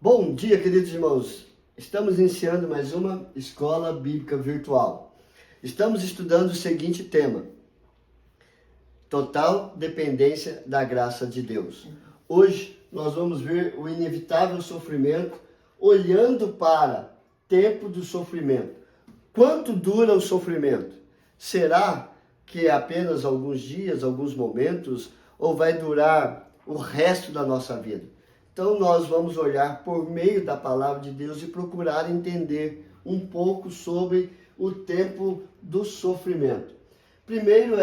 Bom dia, queridos irmãos. Estamos iniciando mais uma escola bíblica virtual. Estamos estudando o seguinte tema: total dependência da graça de Deus. Hoje nós vamos ver o inevitável sofrimento, olhando para o tempo do sofrimento. Quanto dura o sofrimento? Será que é apenas alguns dias, alguns momentos, ou vai durar o resto da nossa vida? Então nós vamos olhar por meio da palavra de Deus e procurar entender um pouco sobre o tempo do sofrimento. Primeiro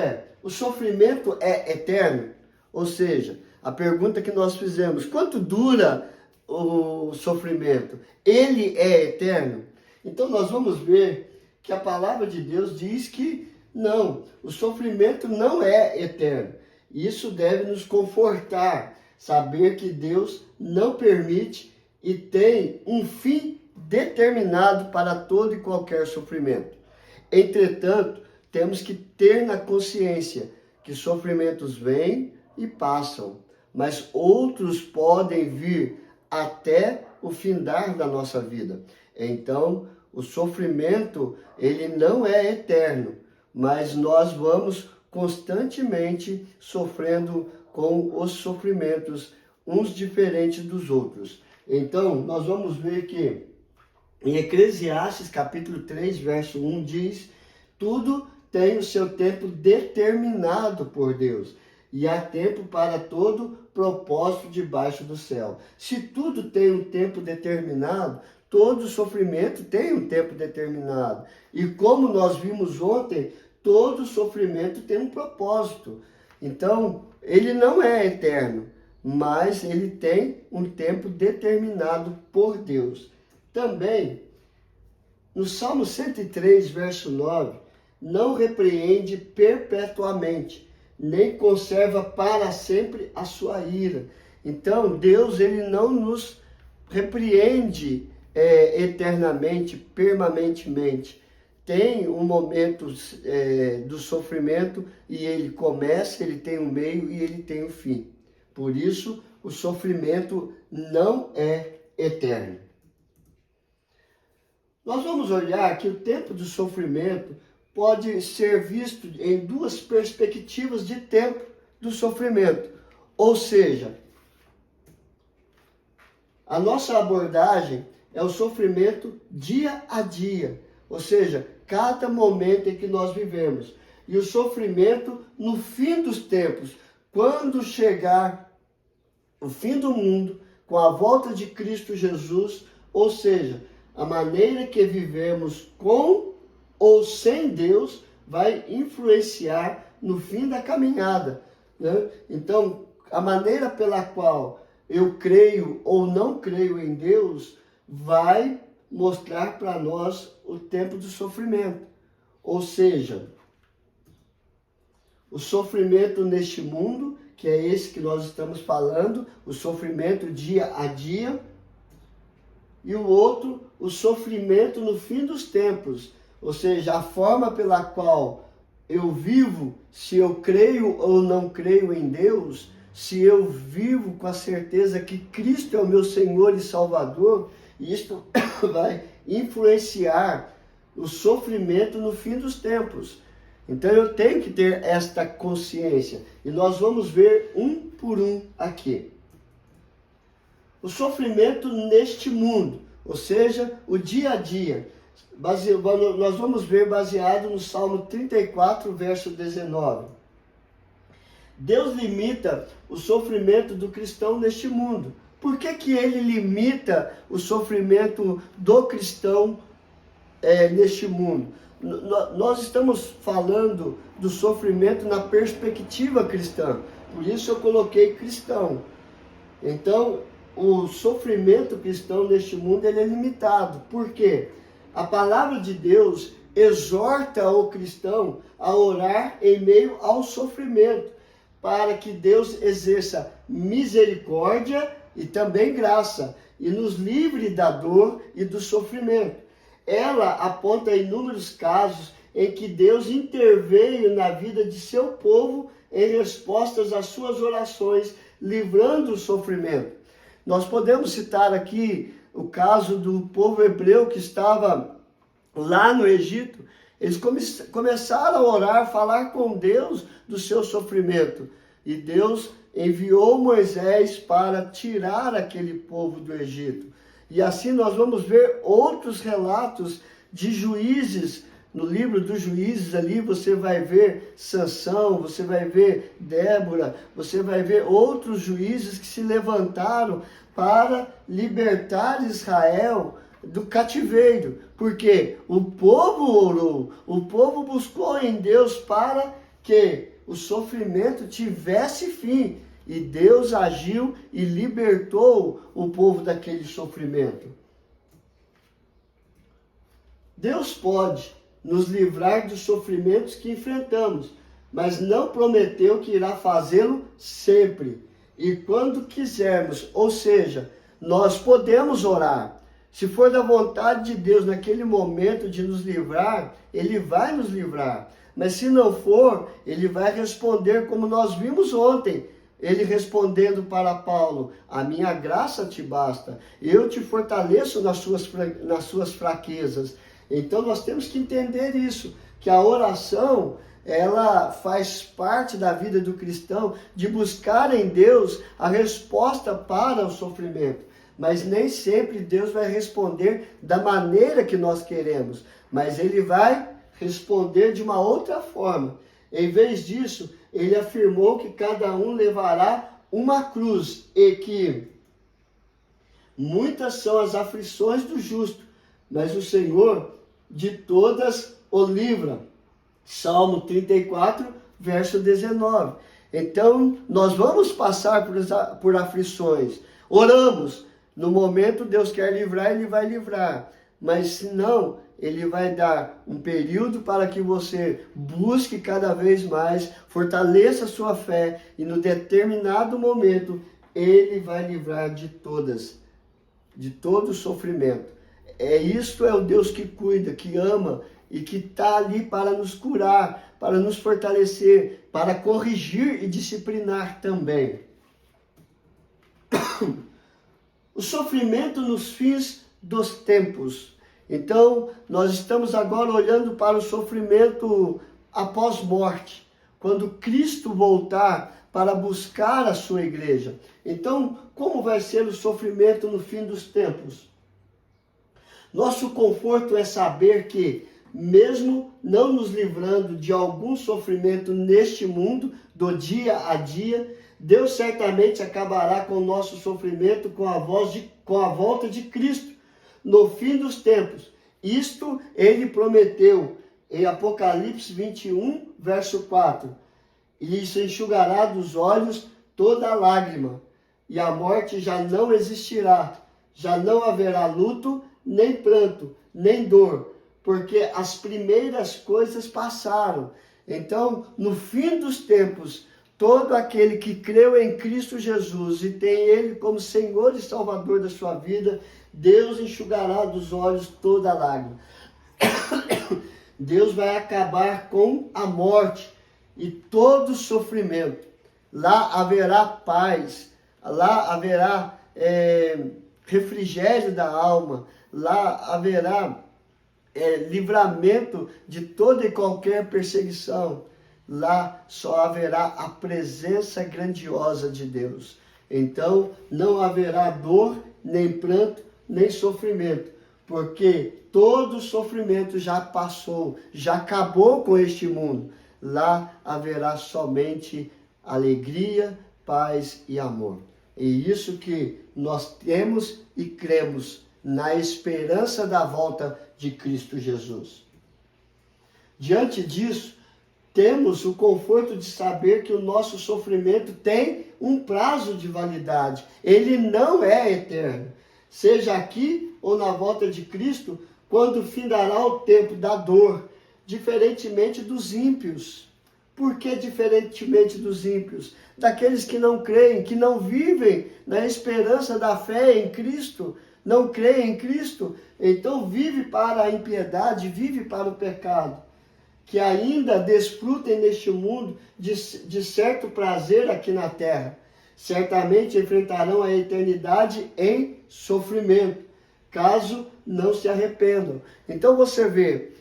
o sofrimento é eterno? Ou seja, a pergunta que nós fizemos, quanto dura o sofrimento? Ele é eterno? Então nós vamos ver que a palavra de Deus diz que não, o sofrimento não é eterno. Isso deve nos confortar, saber que Deus não permite e tem um fim determinado para todo e qualquer sofrimento. Entretanto, temos que ter na consciência que sofrimentos vêm e passam, mas outros podem vir até o findar da nossa vida. Então, o sofrimento, ele não é eterno, mas nós vamos constantemente sofrendo com os sofrimentos, uns diferentes dos outros. Então, nós vamos ver que em Eclesiastes, capítulo 3, verso 1, diz: tudo tem o seu tempo determinado por Deus, e há tempo para todo propósito debaixo do céu. Se tudo tem um tempo determinado, todo sofrimento tem um tempo determinado. E como nós vimos ontem, todo sofrimento tem um propósito. Então, ele não é eterno, mas ele tem um tempo determinado por Deus. Também, no Salmo 103, verso 9, não repreende perpetuamente, nem conserva para sempre a sua ira. Então, Deus, ele não nos repreende eternamente, permanentemente. Tem um momento do sofrimento e ele começa, ele tem um meio e ele tem um fim. Por isso, o sofrimento não é eterno. Nós vamos olhar que o tempo do sofrimento pode ser visto em duas perspectivas de tempo do sofrimento. Ou seja, a nossa abordagem é o sofrimento dia a dia. Ou seja, cada momento em que nós vivemos. E o sofrimento no fim dos tempos, quando chegar o fim do mundo, com a volta de Cristo Jesus, ou seja, a maneira que vivemos com ou sem Deus vai influenciar no fim da caminhada, né? Então, a maneira pela qual eu creio ou não creio em Deus vai mostrar para nós o tempo do sofrimento. Ou seja, o sofrimento neste mundo, que é esse que nós estamos falando, o sofrimento dia a dia, e o outro, o sofrimento no fim dos tempos, ou seja, a forma pela qual eu vivo, se eu creio ou não creio em Deus, se eu vivo com a certeza que Cristo é o meu Senhor e Salvador, isto vai influenciar o sofrimento no fim dos tempos. Então eu tenho que ter esta consciência. E nós vamos ver um por um aqui. O sofrimento neste mundo, ou seja, o dia a dia. Nós vamos ver baseado no Salmo 34, verso 19. Deus limita o sofrimento do cristão neste mundo. Por que ele limita o sofrimento do cristão neste mundo? Nós estamos falando do sofrimento na perspectiva cristã. Por isso eu coloquei cristão. Então, o sofrimento cristão neste mundo ele é limitado. Por quê? A palavra de Deus exorta o cristão a orar em meio ao sofrimento, para que Deus exerça misericórdia e também graça, e nos livre da dor e do sofrimento. Ela aponta inúmeros casos em que Deus interveio na vida de seu povo em respostas às suas orações, livrando o sofrimento. Nós podemos citar aqui o caso do povo hebreu que estava lá no Egito. Eles começaram a orar, falar com Deus do seu sofrimento. E Deus enviou Moisés para tirar aquele povo do Egito. E assim nós vamos ver outros relatos de juízes. No livro dos Juízes ali você vai ver Sansão, você vai ver Débora, você vai ver outros juízes que se levantaram para libertar Israel do cativeiro. Porque o povo orou, o povo buscou em Deus para que o sofrimento tivesse fim. E Deus agiu e libertou o povo daquele sofrimento. Deus pode nos livrar dos sofrimentos que enfrentamos, mas não prometeu que irá fazê-lo sempre e quando quisermos. Ou seja, nós podemos orar. Se for da vontade de Deus naquele momento de nos livrar, Ele vai nos livrar. Mas se não for, Ele vai responder como nós vimos ontem. Ele respondendo para Paulo: a minha graça te basta, eu te fortaleço nas suas fraquezas. Então nós temos que entender isso, que a oração, ela faz parte da vida do cristão, de buscar em Deus a resposta para o sofrimento. Mas nem sempre Deus vai responder da maneira que nós queremos, mas Ele vai responder de uma outra forma. Em vez disso, Ele afirmou que cada um levará uma cruz e que muitas são as aflições do justo, mas o Senhor de todas o livra. Salmo 34, verso 19. Então, nós vamos passar por aflições. Oramos. No momento Deus quer livrar, Ele vai livrar. Mas se não, Ele vai dar um período para que você busque cada vez mais, fortaleça a sua fé e no determinado momento Ele vai livrar de todo o sofrimento. Isto é o Deus que cuida, que ama e que está ali para nos curar, para nos fortalecer, para corrigir e disciplinar também. O sofrimento nos fins dos tempos. Então, nós estamos agora olhando para o sofrimento após morte, quando Cristo voltar para buscar a sua igreja. Então, como vai ser o sofrimento no fim dos tempos? Nosso conforto é saber que, mesmo não nos livrando de algum sofrimento neste mundo, do dia a dia, Deus certamente acabará com o nosso sofrimento com a volta de Cristo no fim dos tempos. Isto Ele prometeu em Apocalipse 21, verso 4. E se enxugará dos olhos toda lágrima, e a morte já não existirá, já não haverá luto, nem pranto, nem dor, porque as primeiras coisas passaram. Então, no fim dos tempos, todo aquele que creu em Cristo Jesus e tem Ele como Senhor e Salvador da sua vida, Deus enxugará dos olhos toda lágrima. Deus vai acabar com a morte e todo sofrimento. Lá haverá paz, lá haverá refrigério da alma, lá haverá livramento de toda e qualquer perseguição. Lá só haverá a presença grandiosa de Deus. Então não haverá dor, nem pranto, nem sofrimento, porque todo sofrimento já passou, já acabou com este mundo. Lá haverá somente alegria, paz e amor. E isso que nós temos e cremos na esperança da volta de Cristo Jesus. Diante disso, temos o conforto de saber que o nosso sofrimento tem um prazo de validade. Ele não é eterno. Seja aqui ou na volta de Cristo, quando findará o tempo da dor, diferentemente dos ímpios. Por que diferentemente dos ímpios? Daqueles que não creem, que não vivem na esperança da fé em Cristo, não creem em Cristo, então vive para a impiedade, vive para o pecado, que ainda desfrutem neste mundo de certo prazer aqui na terra. certamente enfrentarão a eternidade em sofrimento, caso não se arrependam. Então você vê,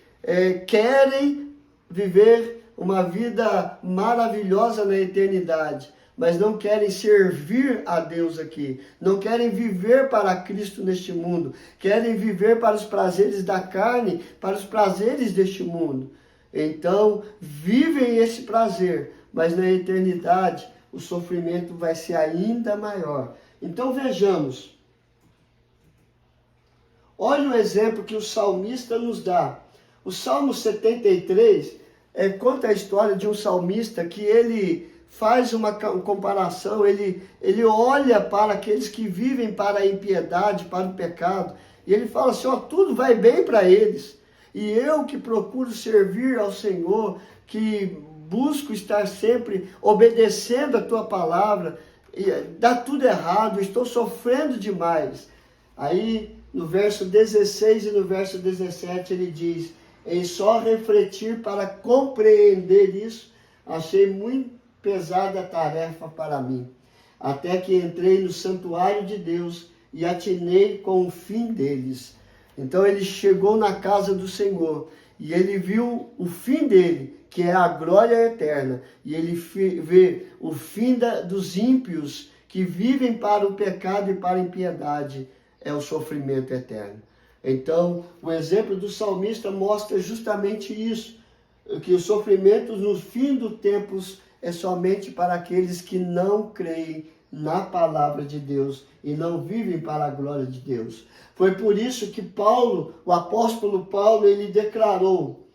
querem viver uma vida maravilhosa na eternidade, mas não querem servir a Deus aqui, não querem viver para Cristo neste mundo, querem viver para os prazeres da carne, para os prazeres deste mundo. Então, vivem esse prazer, mas na eternidade o sofrimento vai ser ainda maior. Então vejamos, olha o exemplo que o salmista nos dá. O Salmo 73 conta a história de um salmista que ele faz uma comparação, ele olha para aqueles que vivem para a impiedade, para o pecado, e ele fala assim, tudo vai bem para eles, e eu que procuro servir ao Senhor, que busco estar sempre obedecendo a tua palavra, dá tudo errado, estou sofrendo demais. Aí no verso 16 e no verso 17 ele diz, em só refletir para compreender isso, achei muito pesada a tarefa para mim, até que entrei no santuário de Deus e atinei com o fim deles. Então ele chegou na casa do Senhor e ele viu o fim dele, que é a glória eterna, e ele vê o fim dos ímpios que vivem para o pecado e para a impiedade, é o sofrimento eterno. Então, o exemplo do salmista mostra justamente isso, que o sofrimento no fim dos tempos é somente para aqueles que não creem na palavra de Deus e não vivem para a glória de Deus. Foi por isso que Paulo, o apóstolo Paulo, ele declarou,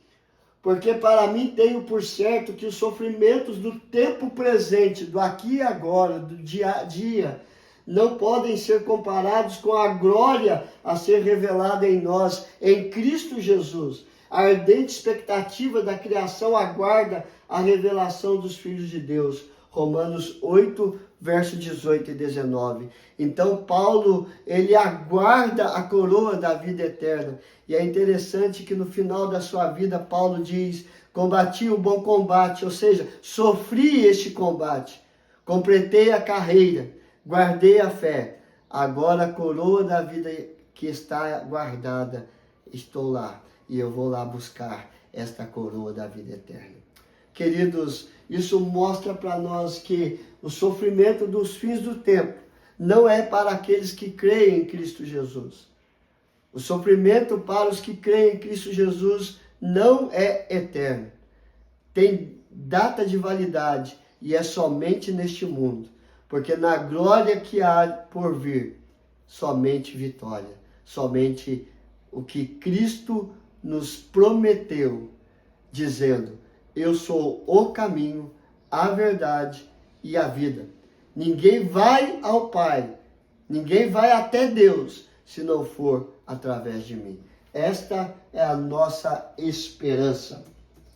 porque para mim tenho por certo que os sofrimentos do tempo presente, do aqui e agora, do dia a dia, não podem ser comparados com a glória a ser revelada em nós, em Cristo Jesus. A ardente expectativa da criação aguarda a revelação dos filhos de Deus. Romanos 8, versos 18 e 19. Então Paulo, ele aguarda a coroa da vida eterna. E é interessante que no final da sua vida, Paulo diz, combati o bom combate, ou seja, sofri este combate, completei a carreira, guardei a fé. Agora a coroa da vida que está guardada, estou lá. E eu vou lá buscar esta coroa da vida eterna. Queridos, isso mostra para nós que o sofrimento dos fins do tempo não é para aqueles que creem em Cristo Jesus. O sofrimento para os que creem em Cristo Jesus não é eterno. Tem data de validade e é somente neste mundo. Porque na glória que há por vir, somente vitória, somente o que Cristo nos prometeu, dizendo, eu sou o caminho, a verdade e a vida. Ninguém vai ao Pai, ninguém vai até Deus, se não for através de mim. Esta é a nossa esperança.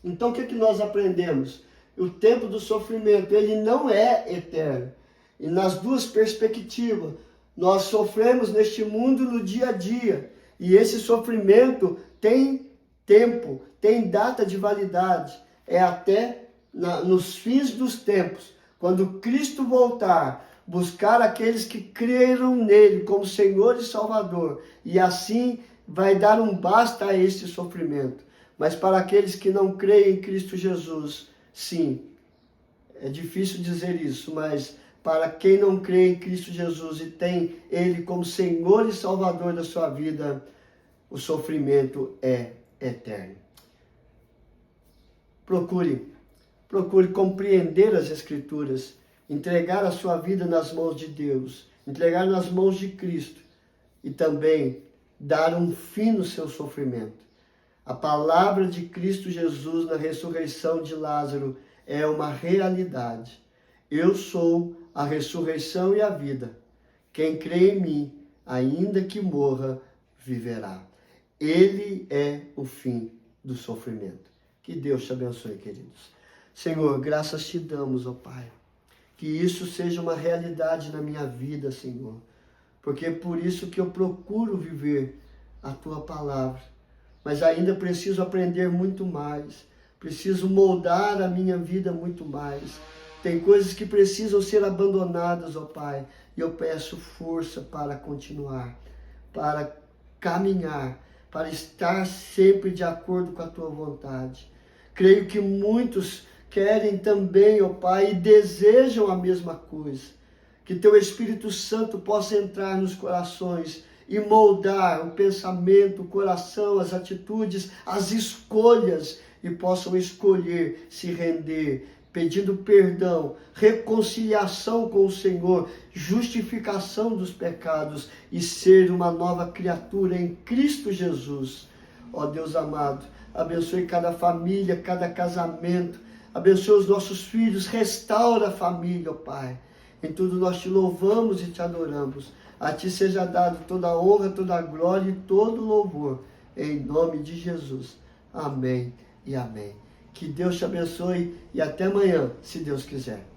Então o que é que nós aprendemos? O tempo do sofrimento, ele não é eterno. E nas duas perspectivas, nós sofremos neste mundo no dia a dia. E esse sofrimento tem tempo, tem data de validade. É até nos fins dos tempos, quando Cristo voltar, buscar aqueles que creram nele como Senhor e Salvador. E assim vai dar um basta a este sofrimento. Mas para aqueles que não creem em Cristo Jesus, sim, é difícil dizer isso, mas para quem não crê em Cristo Jesus e tem Ele como Senhor e Salvador da sua vida, o sofrimento é eterno. Procure compreender as Escrituras, entregar a sua vida nas mãos de Deus, entregar nas mãos de Cristo e também dar um fim no seu sofrimento. A palavra de Cristo Jesus na ressurreição de Lázaro é uma realidade. Eu sou a ressurreição e a vida. Quem crê em mim, ainda que morra, viverá. Ele é o fim do sofrimento. Que Deus te abençoe, queridos. Senhor, graças te damos, ó Pai. Que isso seja uma realidade na minha vida, Senhor. Porque é por isso que eu procuro viver a tua palavra. Mas ainda preciso aprender muito mais. Preciso moldar a minha vida muito mais. Tem coisas que precisam ser abandonadas, ó Pai. E eu peço força para continuar, para caminhar, para estar sempre de acordo com a Tua vontade. Creio que muitos querem também, ó Pai, e desejam a mesma coisa. Que Teu Espírito Santo possa entrar nos corações e moldar o pensamento, o coração, as atitudes, as escolhas, e possam escolher se render, pedindo perdão, reconciliação com o Senhor, justificação dos pecados e ser uma nova criatura em Cristo Jesus. Ó Deus amado, abençoe cada família, cada casamento, abençoe os nossos filhos, restaura a família, ó Pai. Em tudo nós te louvamos e te adoramos. A ti seja dado toda a honra, toda a glória e todo o louvor. Em nome de Jesus. Amém e amém. Que Deus te abençoe e até amanhã, se Deus quiser.